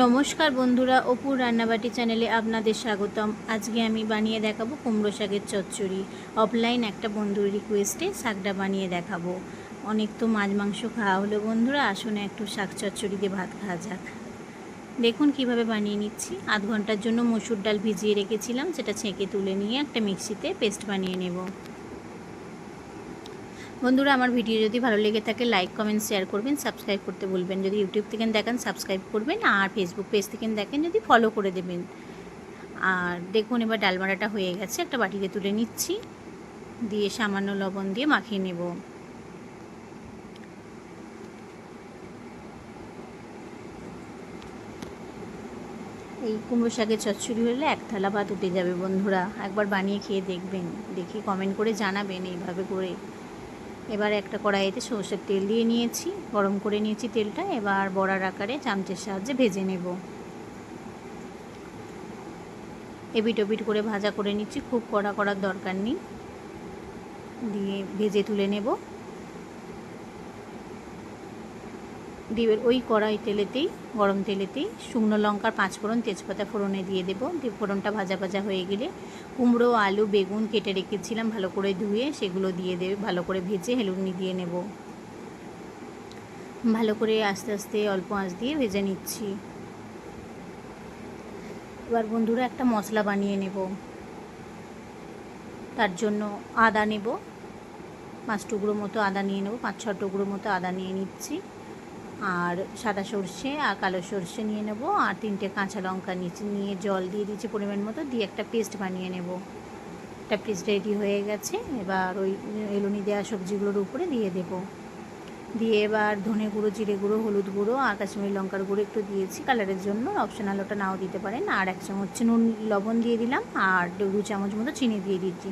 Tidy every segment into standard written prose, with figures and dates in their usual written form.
নমস্কার বন্ধুরা, অপুর রান্নাবাটি চ্যানেলে আপনাদের স্বাগতম। আজকে আমি বানিয়ে দেখাবো কুমড়ো শাকের চচ্চড়ি। অফলাইন একটা বন্ধুর রিকোয়েস্টে শাকটা বানিয়ে দেখাবো। অনেক তো মাছ মাংস খাওয়া হলো বন্ধুরা, আসুন একটু শাক চচ্চড়ি দিয়ে ভাত খাওয়া যাক। দেখুন কিভাবে বানিয়ে নিচ্ছি। আধ ঘন্টার জন্য মসুর ডাল ভিজিয়ে রেখেছিলাম, সেটা ছেঁকে তুলে নিয়ে একটা মিক্সিতে পেস্ট বানিয়ে নেব। বন্ধুরা, আমার ভিডিও যদি ভালো লেগে থাকে লাইক কমেন্ট শেয়ার করবেন, সাবস্ক্রাইব করতে বলবেন। যদি ইউটিউব থেকে দেখেন সাবস্ক্রাইব করবেন, আর ফেসবুক পেজ থেকে দেখেন যদি ফলো করে দেবেন। আর দেখুন এবার ডাল বাটাটা হয়ে গেছে, একটা বাটিতে তুলে নিচ্ছি, দিয়ে সামান্য লবণ দিয়ে মাখিয়ে নেব। এই কুমড়ো শাকের চচ্চড়ি হলে এক থালা ভাত উঠে যাবে বন্ধুরা। একবার বানিয়ে খেয়ে দেখবেন, দেখি কমেন্ট করে জানাবেন এইভাবে করে। এবার একটা কড়াইতে সরষের তেল দিয়ে নিয়েছি, গরম করে নিয়েছি তেলটা। এবার বড়ার আকারে চামচের সাহায্যে ভেজে নেব। এপিট ওপিট করে ভাজা করে নিচ্ছি, খুব কড়া করার দরকার নেই। দিয়ে ভেজে তুলে নেব। দিয়ে ওই কড়াই তেলেতেই, গরম তেলেতেই শুকনো লঙ্কার 5 ফোড়ন, তেজপাতা ফোড়নে দিয়ে দেবো। দিয়ে ফোড়নটা ভাজা ভাজা হয়ে গেলে কুমড়ো, আলু, বেগুন কেটে রেখেছিলাম ভালো করে ধুয়ে, সেগুলো দিয়ে দেবে। ভালো করে ভেজে হেলুনি দিয়ে নেব। ভালো করে আস্তে আস্তে অল্প আঁচ দিয়ে ভেজে নিচ্ছি। এবার বন্ধুরা একটা মশলা বানিয়ে নেব। তার জন্য আদা নেব, 5 টুকরো মতো আদা নিয়ে নেব, 5-6 টুকরো মতো আদা নিয়ে নিচ্ছি। আর সাদা সর্ষে আর কালো সর্ষে নিয়ে নেব, আর 3টে কাঁচা লঙ্কা নিয়ে জল দিয়ে দিচ্ছি পরিমাণ মতো, দিয়ে একটা পেস্ট বানিয়ে নেব। একটা পেস্ট রেডি হয়ে গেছে। এবার ওই এলুনি দেওয়া সবজিগুলোর উপরে দিয়ে দেব। দিয়ে এবার ধনে গুঁড়ো, জিরে গুঁড়ো, হলুদ গুঁড়ো আর কাশ্মীরি লঙ্কার গুঁড়ো একটু দিয়েছি কালারের জন্য, অপশনাল, ওটা নাও দিতে পারেন। আর 1 চামচ নুন লবণ দিয়ে দিলাম, আর 2 চামচ মতো চিনি দিয়ে দিচ্ছি।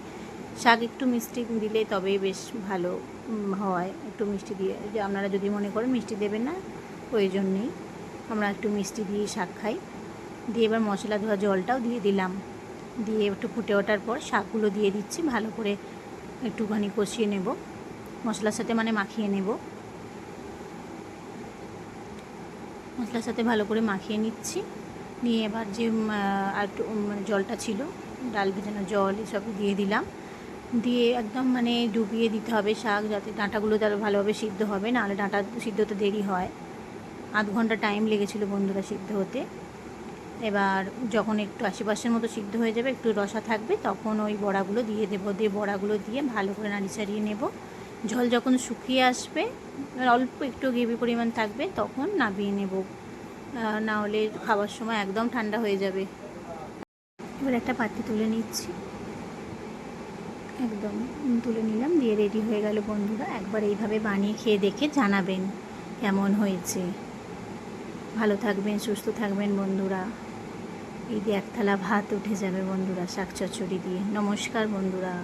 শাক একটু মিষ্টি দিলে তবেই বেশ ভালো হয়, একটু মিষ্টি দিয়ে। আপনারা যদি মনে করেন মিষ্টি দেবেন না, প্রয়োজন নেই, আমরা একটু মিষ্টি দিয়ে শাক খাই। দিয়ে এবার মশলা ধোয়া জলটাও দিয়ে দিলাম। দিয়ে একটু ফুটে ওঠার পর শাকগুলো দিয়ে দিচ্ছি, ভালো করে একটুখানি কষিয়ে নেব, মশলার সাথে মানে মাখিয়ে নেব। মশলার সাথে ভালো করে মাখিয়ে নিচ্ছি। নিয়ে এবার যে আর একটু জলটা ছিল, ডাল ভেজানো জল, এসব দিয়ে দিলাম। দিয়ে একদম মানে ডুবিয়ে দিতে হবে শাক, যাতে ডাঁটাগুলো তার ভালোভাবে সিদ্ধ হবে, নাহলে ডাঁটা সিদ্ধ হতে দেরি হয়। আধ ঘন্টা টাইম লেগেছিলো বন্ধুরা সিদ্ধ হতে। এবার যখন একটু 80% মতো সিদ্ধ হয়ে যাবে, একটু রসা থাকবে, তখন ওই বড়াগুলো দিয়ে দেবো। দিয়ে বড়াগুলো দিয়ে ভালো করে নাড়ি চাড়িয়ে নেব। ঝোল যখন শুকিয়ে আসবে, অল্প একটু গ্রেভি পরিমাণ থাকবে, তখন নামিয়ে নেব, না হলে খাওয়ার সময় একদম ঠান্ডা হয়ে যাবে। এবার একটা পাত্রে তুলে নিচ্ছি, একদম তুলে নিলাম। দিয়ে রেডি হয়ে গেল বন্ধুরা। একবার এইভাবে বানিয়ে খেয়ে দেখে জানাবেন কেমন হয়েছে। ভালো থাকবেন, সুস্থ থাকবেন বন্ধুরা। এই দিয়ে এক থালা ভাত উঠে যাবে বন্ধুরা শাক চচ্চড়ি দিয়ে। নমস্কার বন্ধুরা।